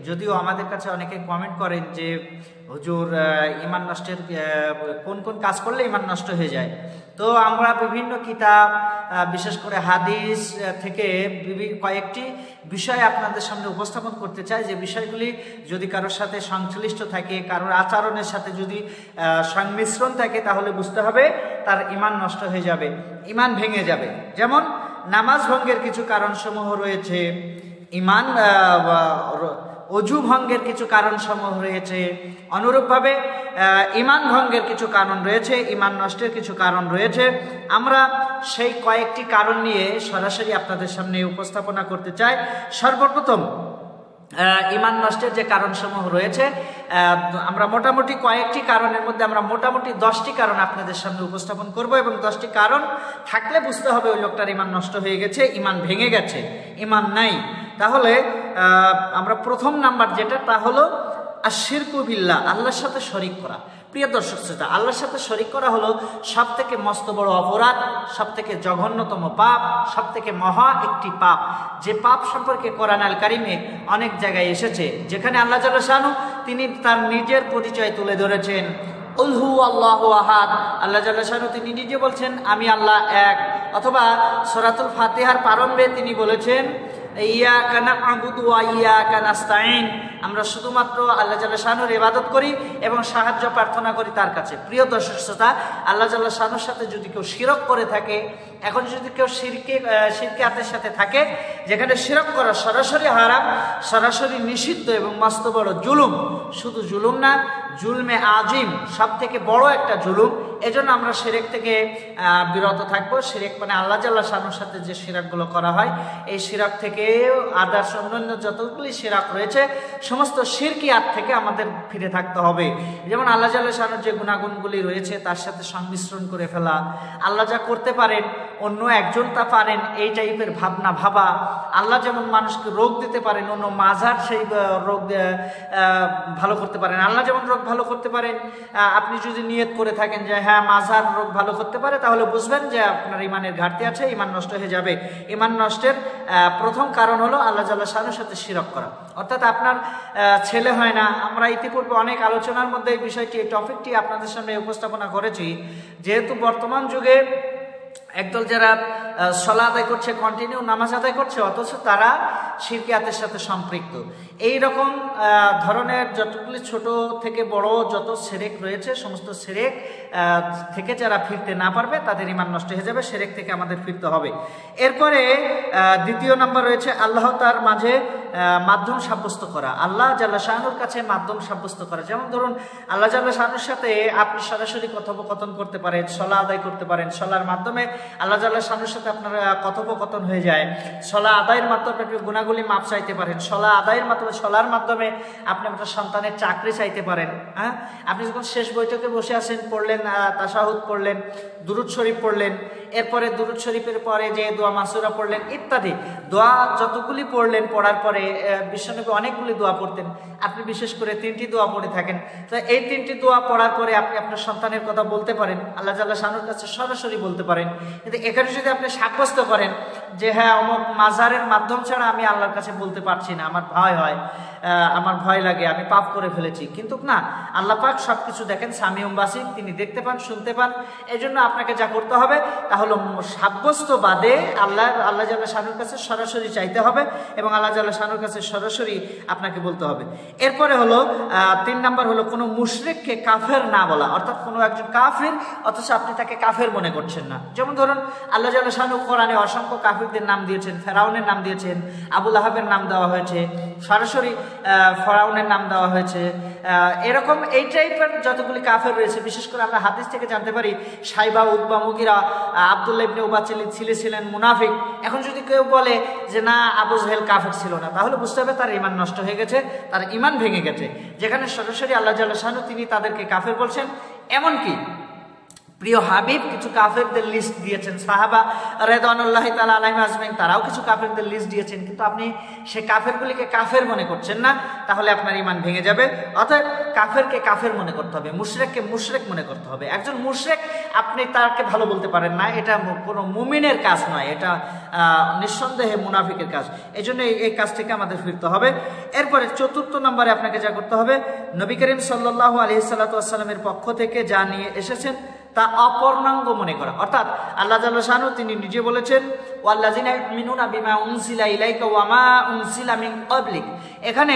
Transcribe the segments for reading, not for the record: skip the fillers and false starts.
যদিও আমাদের কাছে অনেকে কমেন্ট করেন যে হুজুর ঈমান নষ্টের কোন কোন কাজ করলে ঈমান নষ্ট হয়ে যায়। তো আমরা বিভিন্ন কিতাব বিশেষ করে হাদিস থেকে কয়েকটি বিষয় আপনাদের সামনে উপস্থাপন করতে চাই, যে বিষয়গুলি যদি কারোর সাথে সংশ্লিষ্ট থাকে, কারোর আচরণের সাথে যদি সংমিশ্রণ থাকে, তাহলে বুঝতে হবে তার ঈমান নষ্ট হয়ে যাবে, ঈমান ভেঙে যাবে। যেমন নামাজ ভঙ্গের কিছু কারণসমূহ রয়েছে, ঈমান অজু ভঙ্গের কিছু কারণ সমূহ রয়েছে, অনুরূপভাবে ঈমান ভঙ্গের কিছু কারণ রয়েছে, ঈমান নষ্টের কিছু কারণ রয়েছে। আমরা সেই কয়েকটি কারণ নিয়ে সরাসরি আপনাদের সামনে উপস্থাপনা করতে চাই। সর্বপ্রথম ঈমান নষ্টের যে কারণসমূহ রয়েছে, আমরা মোটামুটি কয়েকটি কারণের মধ্যে আমরা মোটামুটি 10টি কারণ আপনাদের সামনে উপস্থাপন করব, এবং 10টি কারণ থাকলে বুঝতে হবে ওই লোকটার ঈমান নষ্ট হয়ে গেছে, ঈমান ভেঙে গেছে, ঈমান নাই। তাহলে আমরা প্রথম নাম্বার যেটা, তা হলো আশিরকু বিল্লাহ, আল্লাহর সাথে শরীক করা। প্রিয় দর্শক শ্রোতা, আল্লাহর সাথে শরীক করা হলো সব থেকে মস্ত বড় অপরাধ, সব থেকে জঘন্যতম পাপ, সব থেকে মহা একটি পাপ, যে পাপ সম্পর্কে কোরআন আল কারিমে অনেক জায়গায় এসেছে, যেখানে আল্লাহ জাল্লা শানু তিনি তার নিজের পরিচয় তুলে ধরেছেন। উলহু আল্লাহু আহাদ, আল্লাহ জাল্লা শানু তিনি নিজে বলছেন আমি আল্লাহ এক। অথবা সূরাতুল ফাতিহার প্রারম্ভে তিনি বলেছেন ইয়াকা না'বুদু ওয়া ইয়াকা নাস্তাঈন, আমরা শুধুমাত্র আল্লাহ জাল্লা শানুর ইবাদত করি এবং সাহায্য প্রার্থনা করি তার কাছে। প্রিয় দর্শক শ্রোতা, আল্লাহ জাল্লা শানুর সাথে যদি কেউ শিরক করে থাকে, এখন যদি কেউ শিরকিয়াতের সাথে থাকে, যেখানে শিরক করা সরাসরি হারাম, সরাসরি নিষিদ্ধ এবং মস্ত বড় জুলুম, শুধু জুলুম না, জুলমে আজিম, সব থেকে বড় একটা জুলুম। এজন্য আমরা শিরক থেকে বিরত থাকবো। শিরক মানে আল্লাহ জাল্লা শানুর সাথে যে শিরকগুলো করা হয়, এই শিরক থেকে আদার্স অন্যান্য যতগুলি শিরক রয়েছে, সমস্ত শিরকিয়াত থেকে আমাদের ফিরে থাকতে হবে। যেমন আল্লাহ জাল্লা শানুর যে গুণাগুণগুলি রয়েছে তার সাথে সংমিশ্রণ করে ফেলা, আল্লাহ যা করতে পারেন অন্য একজন তা পারেন, এই টাইপের ভাবনা ভাবা। আল্লাহ যেমন মানুষকে রোগ দিতে পারেন, অন্য মাজার সেই রোগ ভালো করতে পারেন। আল্লাহ যেমন রোগ ভালো করতে পারেন, আপনি যদি নিয়ত করে থাকেন যে হ্যাঁ মাজার রোগ ভালো করতে পারে, তাহলে বুঝবেন যে আপনার ঈমানের ঘাটতি আছে, ঈমান নষ্ট হয়ে যাবে। ঈমান নষ্টের প্রথম কারণ হলো আল্লাহ জাল্লা শানুর সাথে শিরক করা, অর্থাৎ আপনার ছেলে হয় না। আমরা ইতিপূর্বে অনেক আলোচনার মধ্যে এই বিষয়টি, এই টপিকটি আপনাদের সামনে উপস্থাপনা করেছি। যেহেতু বর্তমান যুগে একদল যারা সালাত আদায় করছে, কন্টিনিউ নামাজ আদায় করছে, অথচ তারা শিরকিয়াতের সাথে সম্পৃক্ত। এই রকম ধরনের যতগুলি ছোট থেকে বড় যত শিরক রয়েছে, সমস্ত শিরক থেকে যারা ফিরতে না পারবে তাদের ঈমান নষ্ট হয়ে যাবে। শিরক থেকে আমাদের ফিরতে হবে। এরপরে দ্বিতীয় নাম্বার রয়েছে আল্লাহ তার মাঝে মাধ্যম সাব্যস্ত করা, আল্লাহ জাল্লা শানুর কাছে মাধ্যম সাব্যস্ত করা। যেমন ধরুন আল্লাহ জাল্লা শানুর সাথে আপনি সরাসরি কথোপকথন করতে পারেন, সলা আদায় করতে পারেন, সলার মাধ্যমে আল্লাহ জাল্লা শানুর সাথে আপনার কথোপকথন হয়ে যায়। সলা আদায়ের মাধ্যমে আপনি গুনাহগুলি মাপ চাইতে পারেন, সলা আদায়ের মাধ্যমে, সলার মাধ্যমে আপনি আপনার সন্তানের চাকরি চাইতে পারেন। হ্যাঁ, আপনি যখন শেষ বৈঠকে বসে আছেন, পড়লেন তাশাহুদ পড়লেন, দুরূদ শরীফ পড়লেন, এরপরে দুরূদ শরীফের পরে যে দোয়া মাসুরা পড়লেন ইত্যাদি, দোয়া যতগুলি পড়লেন, পড়ার পরে বিশ্বনবী অনেকগুলি দোয়া পড়তেন, আপনি বিশেষ করে 3টি দোয়া পড়ে থাকেন। তো এই 3টি দোয়া পড়ার পরে আপনি আপনার সন্তানের কথা বলতে পারেন, আল্লাহ জাল্লা শানুর কাছে সরাসরি বলতে পারেন। কিন্তু এখানে যদি আপনি সাব্যস্ত করেন যে হ্যাঁ অমুক মাজারের মাধ্যম ছাড়া আমি আল্লাহর কাছে বলতে পারছি না, আমার ভয় হয়, আমার ভয় লাগে, আমি পাপ করে ফেলেছি, কিন্তু না, আল্লাহ পাক সবকিছু দেখেন, সামিউম বাসির, তিনি দেখতে পান, শুনতে পান। এই জন্য আপনাকে যা করতে হবে তা হলো সাব্যস্ত বাদে আল্লাহ জাল্লা শানুর কাছে সরাসরি চাইতে হবে এবং আল্লাহ জাল্লা শানুর কাছে সরাসরি আপনাকে বলতে হবে। এরপরে হলো 3 নাম্বার হলো কোনো মুশরিককে কাফের না বলা, অর্থাৎ কোনো একজন কাফির অথচ আপনি তাকে কাফের মনে করছেন না। যেমন ধরুন আল্লাহ জাল্লা শানু কোরআনে অসংখ্য কাফিরদের নাম দিয়েছেন, ফেরাউনের নাম দিয়েছেন, আবু লাহাবের নাম দেওয়া হয়েছে, সরাসরি ফেরাউনের নাম দেওয়া হয়েছে। এরকম এই টাইপের যতগুলি কাফের রয়েছে, বিশেষ করে আমরা হাদিস থেকে জানতে পারি সাইবা, উতবা, মুগিরা, আব্দুল্লাহ ইবনে উবাই ছিলেন মুনাফিক। এখন যদি কেউ বলে যে না আবু জাহেল কাফের ছিল না, তাহলে বুঝতে হবে তার ঈমান নষ্ট হয়ে গেছে, তার ঈমান ভেঙে গেছে। যেখানে সরাসরি আল্লাহ জাল্লা শানু তিনি তাদেরকে কাফের বলছেন। এমনকি প্রিয় হাবিব কিছু কাফেরদের লিস্ট দিয়েছেন, সাহাবা রিদওয়ানুল্লাহি তাআলা আলাইহিম আজমাইন তারাও কিছু কাফেরদের লিস্ট দিয়েছেন, কিন্তু আপনি সে কাফেরগুলিকে কাফের মনে করছেন না, তাহলে আপনার ঈমান ভেঙে যাবে। অর্থাৎ কাফেরকে কাফের মনে করতে হবে, মুশরিককে মুশরিক মনে করতে হবে। একজন মুশরিক আপনি তাকে ভালো বলতে পারেন না, এটা কোনো মুমিনের কাজ নয়, এটা নিঃসন্দেহে মুনাফিকের কাজ। এই জন্য এই কাজ থেকে আমাদের ফিরতে হবে। এরপরে ৪র্থ নম্বরে আপনাকে যা করতে হবে, নবী করিম সাল্লাল্লাহু আলাইহি সাল্লামের পক্ষ থেকে যা নিয়ে এসেছেন তা অপূর্ণাঙ্গ মনে করা। অর্থাৎ আল্লাহ জাল্লা শানু তিনি নিজে বলেছেন, ওয়াল্লাযিনা ইউমিনুনা বিমা উনজিলা ইলাইকা ওয়া মা উনজিলা মিন ক্বাবলিক। এখানে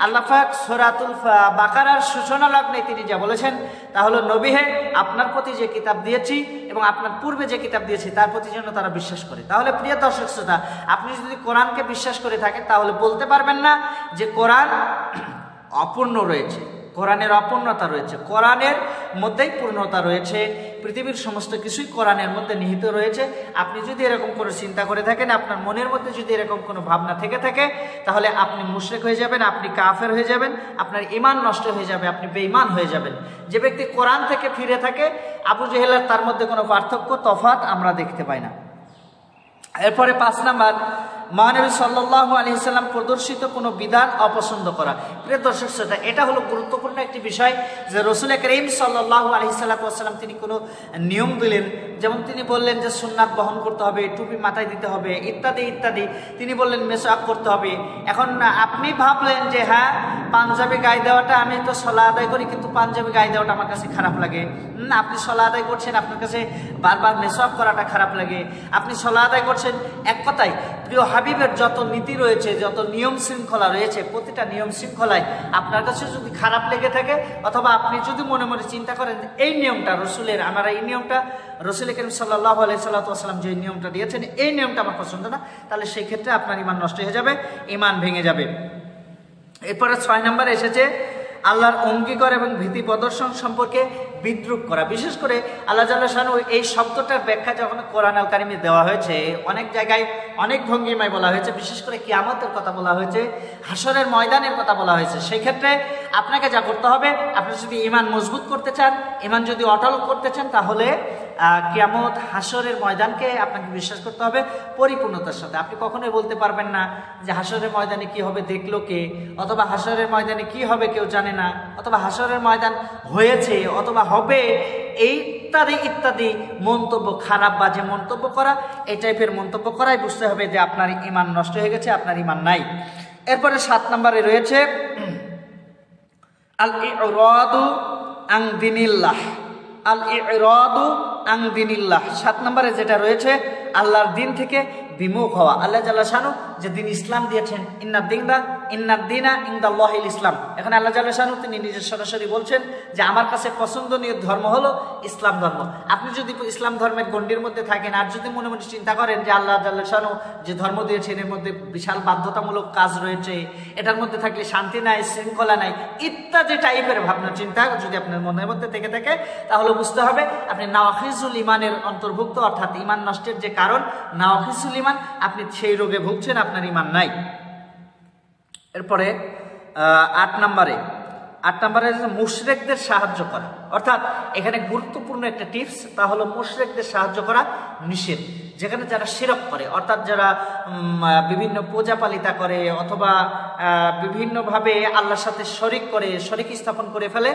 আল্লাহ পাক সূরাতুল বাকারার সূচনা লগ্নে তিনি যা বলেছেন তা হলো, নবী হে, আপনার প্রতি যে কিতাব দিয়েছি এবং আপনার পূর্বে যে কিতাব দিয়েছি তার প্রতি যেন তারা বিশ্বাস করে। তাহলে প্রিয় দর্শক শ্রোতা, আপনি যদি কোরআনকে বিশ্বাস করে থাকেন তাহলে বলতে পারবেন না যে কোরআন অপূর্ণ রয়েছে, কোরআনের অপূর্ণতা রয়েছে। কোরআনের মধ্যেই পূর্ণতা রয়েছে, পৃথিবীর সমস্ত কিছুই কোরআনের মধ্যে নিহিত রয়েছে। আপনি যদি এরকম কোনো চিন্তা করে থাকেন, আপনার মনের মধ্যে যদি এরকম কোনো ভাবনা থেকে থাকে, তাহলে আপনি মুশরিক হয়ে যাবেন, আপনি কাফের হয়ে যাবেন, আপনার ঈমান নষ্ট হয়ে যাবে, আপনি বেঈমান হয়ে যাবেন। যে ব্যক্তি কোরআন থেকে ফিরে থাকে, আবু জেহেল আর তার মধ্যে কোনো পার্থক্য তফাৎ আমরা দেখতে পাই না। এরপরে ৫ নাম্বার, মহানবী সাল্লাল্লাহু আলাইহি সাল্লাম প্রদর্শিত কোনো বিধান অপছন্দ করা। প্রিয় দর্শক শ্রোতা, এটা হলো গুরুত্বপূর্ণ একটি বিষয় যে রাসূল করিম সাল্লাল্লাহু আলাইহি সাল্লাম তিনি কোনো নিয়ম দিলেন, যেমন তিনি বললেন যে সুন্নাত বহন করতে হবে, টুপি মাথায় দিতে হবে, ইত্যাদি ইত্যাদি। তিনি বললেন মেসওয়াক করতে হবে। এখন আপনি ভাবলেন যে হ্যাঁ, পাঞ্জাবি গায়ে দেওয়াটা, আমি তো সলা আদায় করি কিন্তু পাঞ্জাবি গায়ে দেওয়াটা আমার কাছে খারাপ লাগে। আপনি সলা আদায় করছেন, আপনার কাছে বারবার মেসওয়াক করাটা খারাপ লাগে। আপনি সলা আদায় করছেন। এক কথায় প্রিয় হাবিবের যত নীতি রয়েছে, যত নিয়ম শৃঙ্খলা রয়েছে, প্রতিটা নিয়ম শৃঙ্খলায় আপনার কাছে যদি খারাপ লেগে থাকে, অথবা আপনি যদি মনে মনে চিন্তা করেন এই নিয়মটা রসুলের, আমার এই নিয়মটা রাসূল করিম সাল্লাল্লাহু আলাইহি সাল্লাম যে নিয়মটা দিয়েছেন, এই নিয়মটা আমার পছন্দ না, তাহলে সেই ক্ষেত্রে আপনার ঈমান নষ্ট হয়ে যাবে, ঈমান ভেঙে যাবে। এরপরে ৬ নম্বরে এসেছে আল্লাহর অঙ্গীকার এবং ভীতি প্রদর্শন সম্পর্কে বিদ্রুপ করা। বিশেষ করে আল্লাহ জাল্লা শানু এই শব্দটার ব্যাখ্যা যখন কোরআন আল কারিমে দেওয়া হয়েছে, অনেক জায়গায় অনেক ভঙ্গিমায় বলা হয়েছে, বিশেষ করে কিয়ামতের কথা বলা হয়েছে, হাসরের ময়দানের কথা বলা হয়েছে। সেই ক্ষেত্রে আপনাকে যা করতে হবে, আপনি যদি ঈমান মজবুত করতে চান, ঈমান যদি অটল করতে চান, তাহলে কিয়ামত হাসরের ময়দানকে আপনাকে বিশ্বাস করতে হবে পরিপূর্ণতার সাথে। আপনি কখনোই বলতে পারবেন না যে হাসরের ময়দানে কি হবে দেখলো কে, অথবা হাসরের ময়দানে কি হবে কেউ জানে না, অথবা হাসরের ময়দান হয়েছে অথবা হবে, এই ইত্যাদি ইত্যাদি মন্তব্য, খারাপ বাজে মন্তব্য করা, এই টাইপের মন্তব্য করাই বুঝতে হবে যে আপনার ঈমান নষ্ট হয়ে গেছে, আপনার ঈমান নাই। এরপরে ৭ নম্বরে রয়েছে আল ইরাদু আন দিনিল্লাহ। আল ইরাদু আন দিনিল্লাহ ৭ নম্বরে যেটা রয়েছে, আল্লাহর দিন থেকে বিমুখ হওয়া। আল্লাহ জাল্লা শানু যে দিন ইসলাম দিয়েছেন, ইন্নাদ্দিনা ইনদাল্লাহিল ইসলাম, এখানে আল্লাহ জাল্লা শানু তিনি নিজের সরাসরি বলছেন যে আমার কাছে পছন্দনীয় ধর্ম হলো ইসলাম ধর্ম। আপনি যদি ইসলাম ধর্মের গণ্ডির মধ্যে থাকেন, আর যদি মনে মনে চিন্তা করেন যে আল্লাহ জাল্লা শানু যে ধর্ম দিয়েছেন এর মধ্যে বিশাল বাধ্যতামূলক কাজ রয়েছে, এটার মধ্যে থাকলে শান্তি নাই, শৃঙ্খলা নাই, ইত্যাদি টাইপের ভাবনা চিন্তা যদি আপনার মনের মধ্যে থেকে থাকে, তাহলে বুঝতে হবে আপনি নাওয়াকিজুল ইমানের অন্তর্ভুক্ত, অর্থাৎ ঈমান নষ্টের যে কারণ নাওয়াকিজুল ঈমান, আপনি সেই রোগে ভুগছেন, আপনার ঈমান নাই। এরপরে ৮ নম্বরে মুশরিকদের সাহায্য করা। অর্থাৎ এখানে গুরুত্বপূর্ণ একটা টিপস, তা হলো মুশরিকদের সাহায্য করা নিষেধ। যেখানে যারা শিরক করে, অর্থাৎ যারা বিভিন্ন পূজা পালিতা করে অথবা বিভিন্নভাবে আল্লাহর সাথে শরিক করে, শরিক স্থাপন করে ফেলে,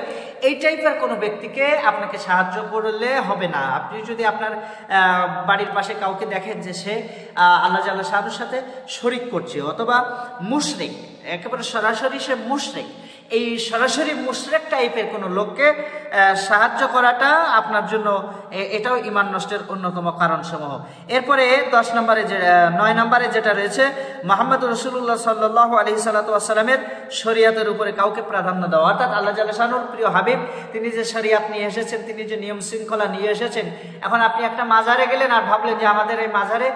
এই টাইপের কোনো ব্যক্তিকে আপনাকে সাহায্য করলে হবে না। আপনি যদি আপনার বাড়ির পাশে কাউকে দেখেন যে সে আল্লাহ জাল্লা শানুর সাথে শরিক করছে, অথবা মুশরিক, একেবারে সরাসরি সে মুশরিক, এই সরাসরি মুশরিক টাইপের কোনো লোককে সাহায্য করাটা আপনার জন্য এটাও ঈমান নষ্টের অন্যতম কারণ সমূহ। এরপরে ৯ নম্বরে যেটা রয়েছে, মুহাম্মদ রাসূলুল্লাহ সাল্লাল্লাহু আলাইহি সাল্লামের শরীয়তের উপরে কাউকে প্রাধান্য দেওয়া। অর্থাৎ আল্লাহ জাল্লা শানুর প্রিয় হাবিব তিনি যে শরীয়ত নিয়ে এসেছেন, তিনি যে নিয়ম শৃঙ্খলা নিয়ে এসেছেন, এখন আপনি একটা মাজারে গেলেন আর ভাবলেন যে আমাদের এই মাজারে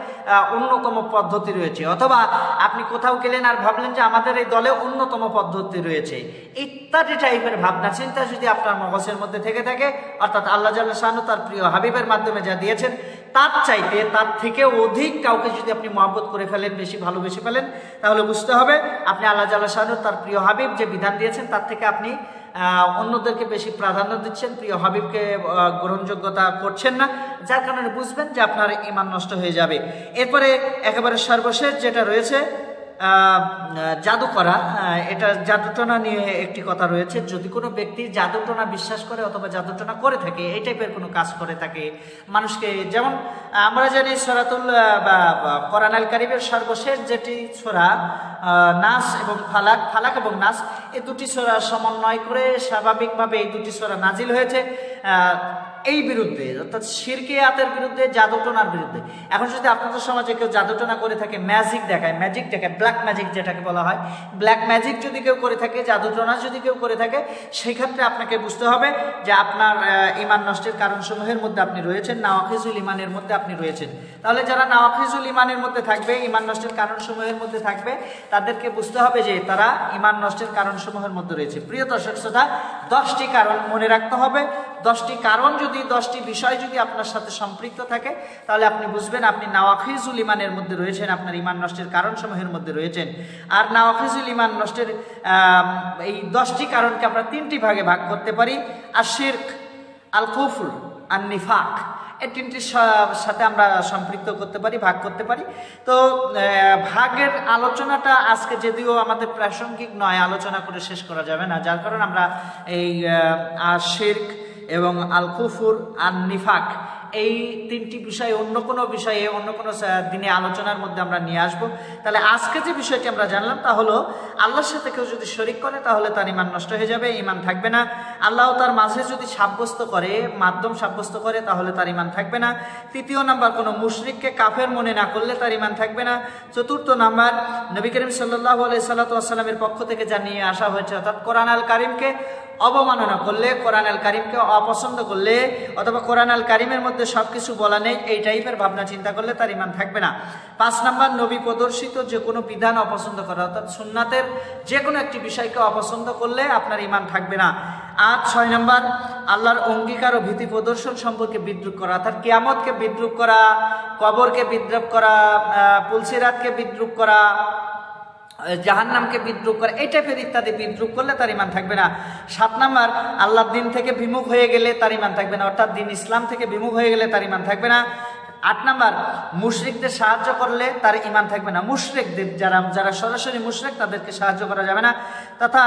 অন্যতম পদ্ধতি রয়েছে, অথবা আপনি কোথাও গেলেন আর ভাবলেন যে আমাদের এই দলে অন্যতম পদ্ধতি রয়েছে, ইত্যাদি টাইপের ভাবনা চিন্তা যদি আপনার মগজের মধ্যে থেকে থাকে, অর্থাৎ আল্লাহ জাল্লা শানু তার প্রিয় হাবিবের মাধ্যমে যা দিয়েছেন তার চাইতে, তার থেকে অধিক কাউকে যদি আপনি মহব্বত করে ফেলেন, বেশি ভালোবেসে ফেলেন, তাহলে বুঝতে হবে আপনি আল্লাহ জাল্লা শানু তার প্রিয় হাবিব যে বিধান দিয়েছেন তার থেকে আপনি অন্যদেরকে বেশি প্রাধান্য দিচ্ছেন, প্রিয় হাবিবকে গ্রহণযোগ্যতা করছেন না, যার কারণে বুঝবেন যে আপনার ঈমান নষ্ট হয়ে যাবে। এরপরে একেবারে সর্বশেষ যেটা রয়েছে জাদু করা, এটা জাদুটনা নিয়ে একটি কথা রয়েছে। যদি কোনো ব্যক্তি জাদুটনা বিশ্বাস করে অথবা জাদুটনা করে থাকে, এই টাইপের কোনো কাজ করে থাকে মানুষকে, যেমন আমরা জানি সূরাতুল কোরআন আল কারীমের সর্বশেষ যেটি সূরা নাস এবং ফালাক এবং নাস, এই দুটি সূরা সমন্বয় করে স্বাভাবিকভাবে এই দুটি সূরা নাজিল হয়েছে এই বিরুদ্ধে, অর্থাৎ শিরকিয়াতের বিরুদ্ধে, জাদুটনার বিরুদ্ধে। এখন যদি আপনাদের সমাজে কেউ জাদুটনা করে থাকে, ম্যাজিক দেখায়, ব্ল্যাক ম্যাজিক যেটাকে বলা হয়, ব্ল্যাক ম্যাজিক যদি কেউ করে থাকে, জাদুটনা যদি কেউ করে থাকে, সেই ক্ষেত্রে আপনাকে বুঝতে হবে যে আপনার ঈমান নষ্টের কারণসমূহের মধ্যে আপনি রয়েছেন, নাওয়াকিজুল ঈমানের মধ্যে আপনি রয়েছেন। তাহলে যারা নাওয়াকিজুল ঈমানের মধ্যে থাকবে, ঈমান নষ্টের কারণসমূহের মধ্যে থাকবে, তাদেরকে বুঝতে হবে যে তারা ঈমান নষ্টের কারণসমূহের মধ্যে রয়েছে। প্রিয় দর্শক শ্রোতা, 10টি কারণ মনে রাখতে হবে। 10টি কারণ যদি, 10টি বিষয় যদি আপনার সাথে সম্পৃক্ত থাকে, তাহলে আপনি বুঝবেন আপনি নাওয়াকিজুল ঈমানের মধ্যে রয়েছেন, আপনার ঈমান নষ্টের কারণসমূহের মধ্যে রয়েছেন। আর নাওয়াকিজুল ঈমান নষ্টের এই 10টি কারণকে আমরা 3টি ভাগে ভাগ করতে পারি। আর শিরক, আল কুফর, আর নিফাক, এই 3টির সাথে আমরা সম্পৃক্ত করতে পারি, ভাগ করতে পারি। তো ভাগের আলোচনাটা আজকে যদিও আমাদের প্রাসঙ্গিক নয়, আলোচনা করে শেষ করা যাবে না, যার কারণে আমরা এই শিরক এবং আল কুফর আর নিফাক এই 3টি বিষয় অন্য কোনো বিষয়ে, অন্য কোনো দিনে আলোচনার মধ্যে আমরা নিয়ে আসব। তাহলে আজকে যে বিষয়টি আমরা জানলাম তা হলো, আল্লাহর সাথে কেউ যদি শরিক করে তাহলে তার ঈমান নষ্ট হয়ে যাবে, ঈমান থাকবে না। আল্লাহ তার মাঝে যদি সাব্যস্ত করে, মাধ্যম সাব্যস্ত করে, তাহলে তার ঈমান থাকবে না। 3য় নাম্বার, কোনো মুশরিককে কাফের মনে না করলে তার ঈমান থাকবে না। 4র্থ নাম্বার, নবী করিম সাল্লাল্লাহু আলাইহি সাল্লামের পক্ষ থেকে যা নিয়ে আসা হয়েছে, অর্থাৎ কোরআন আল কারীমকে অবমাননা করলে, কোরআন আল কারীমকে অপছন্দ করলে, অথবা কোরআন আল কারীমের মধ্যে সবকিছু বলা নেই, এই টাইপের ভাবনা চিন্তা করলে তার ঈমান থাকবে না। 5 নাম্বার, নবী প্রদর্শিত যে কোনো বিধান অপছন্দ করা, অর্থাৎ সুন্নাতের যে কোনো একটি বিষয়কে অপছন্দ করলে আপনার ঈমান থাকবে না। আর 6 নাম্বার, আল্লাহর অঙ্গীকার ও ভীতি প্রদর্শন সম্পর্কে বিদ্রুপ করা, অর্থাৎ কিয়ামতকে বিদ্রুপ করা, কবরকে বিদ্রুপ করা, পুলসিরাতকে বিদ্রুপ করা, জাহান্নামকে বিদ্রুপ করে, এই টাইপের ইত্যাদি বিদ্রুপ করলে তার ঈমান থাকবে না। 7 নাম্বার, আল্লাহর দিন থেকে বিমুখ হয়ে গেলে তার ঈমান থাকবে না, অর্থাৎ দিন ইসলাম থেকে বিমুখ হয়ে গেলে তার ঈমান থাকবে না। 8 নাম্বার, মুশরিকদের সাহায্য করলে তার ঈমান থাকবে না, মুশরিকদের যারা সরাসরি মুশরিক তাদেরকে সাহায্য করা যাবে না। তথা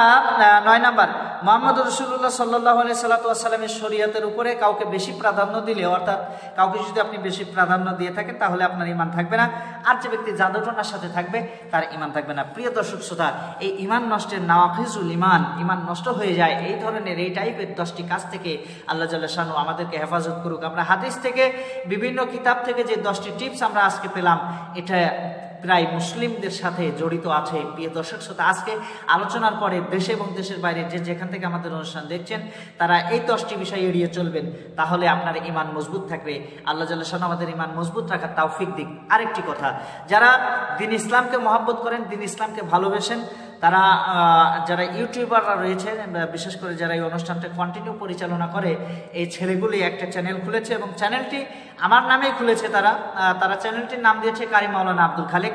9 নাম্বার, মুহাম্মদ রাসূলুল্লাহ সাল্লাল্লাহু আলাইহি সাল্লামের শরীয়তের উপরে কাউকে বেশি প্রাধান্য দিলে, অর্থাৎ কাউকে যদি আপনি বেশি প্রাধান্য দিয়ে থাকেন, তাহলে আপনার ঈমান থাকবে না। আর যে ব্যক্তি জাদুটনার সাথে থাকবে তার ঈমান থাকবে না। প্রিয় দর্শক শ্রোতা, এই ঈমান নষ্টের নাওয়াকিজুল ঈমান, ঈমান নষ্ট হয়ে যায়, এই ধরনের এই টাইপের 10টি কাজ থেকে আল্লাহ জাল্লা শানহু আমাদেরকে হেফাজত করুক। আমরা হাদিস থেকে, বিভিন্ন কিতাব থেকে যে 10টি টিপস আমরা আজকে পেলাম, এটা প্রায় মুসলিমদের সাথে জড়িত আছে। প্রিয় দর্শক শ্রোতা, আজকে আলোচনার পরে দেশে এবং দেশের বাইরে যে যেখান থেকে আমাদের অনুষ্ঠান দেখছেন, তারা এই 10টি বিষয় এড়িয়ে চলবেন, তাহলে আপনার ঈমান মজবুত থাকবে। আল্লাহ জাল্লা শানহু আমাদের ঈমান মজবুত রাখার তৌফিক দিক। আরেকটি কথা, যারা দ্বীন ইসলামকে মহব্বত করেন, দ্বীন ইসলামকে ভালোবেসেন, তারা যারা ইউটিউবাররা রয়েছে, বিশেষ করে যারা এই অনুষ্ঠানটা কন্টিনিউ পরিচালনা করে, এই ছেলেগুলি একটা চ্যানেল খুলেছে এবং চ্যানেলটি আমার নামেই খুলেছে। তারা চ্যানেলটির নাম দিয়েছে কারি মাওলানা আব্দুল খালেক।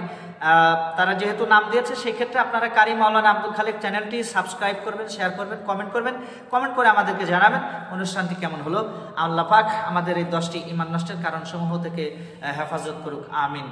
তারা যেহেতু নাম দিয়েছে, সেই ক্ষেত্রে আপনারা কারি মাওলানা আব্দুল খালেক চ্যানেলটি সাবস্ক্রাইব করবেন, শেয়ার করবেন, কমেন্ট করে আমাদেরকে জানাবেন অনুষ্ঠানটি কেমন হলো। আল্লাহ পাক আমাদের এই 10টি ঈমান নষ্টের কারণসমূহ থেকে হেফাজত করুক, আমিন।